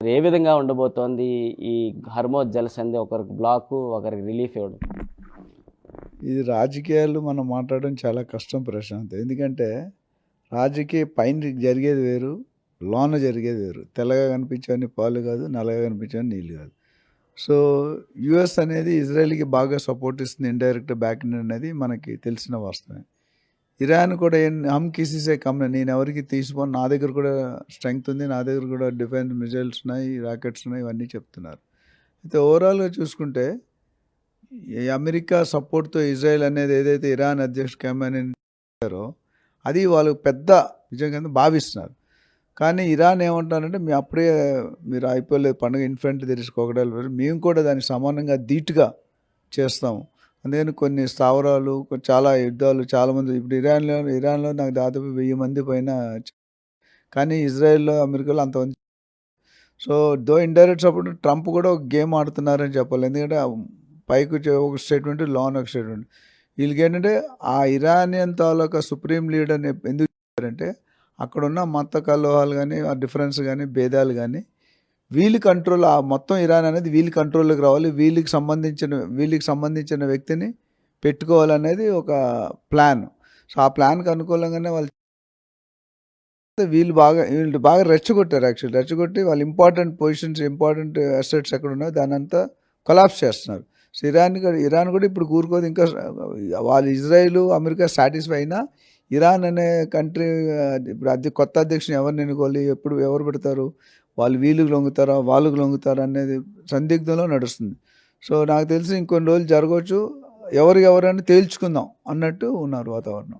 ఏ విధంగా ఉండబోతోంది ఈ హర్మోజ్ జలసంధి? ఒకరికి బ్లాకు, ఒకరికి రిలీఫ్ ఇవ్వడం. ఇది రాజకీయాలు మనం మాట్లాడడం చాలా కష్టం ప్రశాంత్. ఎందుకంటే రాజకీయ పైన జరిగేది వేరు, లోన జరిగేది వేరు. తెల్లగా కనిపించేవన్నీ పాలు కాదు, నల్లగా కనిపించేవన్నీ నీళ్ళు కాదు. సో యుఎస్ అనేది ఇజ్రాయెల్కి బాగా సపోర్ట్ ఇస్తుంది, ఇండైరెక్ట్ బ్యాక్ అనేది మనకి తెలిసిన వాస్తవమే. ఇరాన్ కూడా హమ్ కిసీసే కమ్, నేను ఎవరికి తీసిపోను, నా దగ్గర కూడా స్ట్రెంగ్త్ ఉంది, నా దగ్గర కూడా డిఫెన్స్ మిజైల్స్ ఉన్నాయి, రాకెట్స్ ఉన్నాయి, ఇవన్నీ చెప్తున్నారు. అయితే ఓవరాల్గా చూసుకుంటే ఈ అమెరికా సపోర్ట్తో ఇజ్రాయెల్ అనేది ఏదైతే ఇరాన్ అధ్యక్షుడు ఖమేనీ చేశారో అది వాళ్ళు పెద్ద విజయం కింద భావిస్తున్నారు. కానీ ఇరాన్ ఏమంటారంటే మీరు అయిపోలేదు పండుగ, ఇన్ఫెంట్ తెరుచుకోకడాలు, మేము కూడా దానికి సమానంగా ధీటుగా చేస్తాము. అందుకని కొన్ని స్థావరాలు, చాలా యుద్ధాలు, చాలామంది ఇప్పుడు ఇరాన్లో నాకు దాదాపు 1000 మంది పైన, కానీ ఇజ్రాయెల్లో అమెరికాలో అంతమంది. సో ఇండైరెక్ట్ సపోర్ట్ ట్రంప్ కూడా ఒక గేమ్ ఆడుతున్నారని చెప్పాలి. ఎందుకంటే పైకి ఒక స్టేట్మెంట్, లోన్ ఒక స్టేట్మెంట్. వీళ్ళకి ఏంటంటే ఆ ఇరానియన్ తాలూకా సుప్రీం లీడర్ని ఎందుకు చెప్పారంటే అక్కడున్న మత కలహాలు కానీ, ఆ డిఫరెన్స్ కానీ, భేదాలు కానీ వీళ్ళ కంట్రోల్, ఆ మొత్తం ఇరాన్ అనేది వీళ్ళ కంట్రోల్లోకి రావాలి, వీళ్ళకి సంబంధించిన వ్యక్తిని పెట్టుకోవాలనేది ఒక ప్లాన్. సో ఆ ప్లాన్కి అనుకూలంగానే వీళ్ళు బాగా రెచ్చగొట్టారు. యాక్చువల్లీ రెచ్చగొట్టి వాళ్ళు ఇంపార్టెంట్ పొజిషన్స్, ఇంపార్టెంట్ అసెట్స్ ఎక్కడ ఉన్నాయో దాని అంతా కొలాప్స్ చేస్తున్నారు. సో ఇరాన్ కూడా ఇప్పుడు కూరుకోదు. ఇంకా వాళ్ళు ఇజ్రాయిల్, అమెరికా సాటిస్ఫై అయినా ఇరాన్ అనే కంట్రీ ఇప్పుడు కొత్త అధ్యక్షుని ఎవరిని ఎన్నుకోవాలి, ఎవరు పెడతారు, వీళ్ళకి లొంగుతారా, వాళ్ళకి లొంగుతారా అనేది సందిగ్ధంలో నడుస్తుంది. సో నాకు తెలిసి ఇంకొన్ని రోజులు జరగవచ్చు, ఎవరిని తేల్చుకుందాం అన్నట్టు ఉన్నారు వాతావరణం.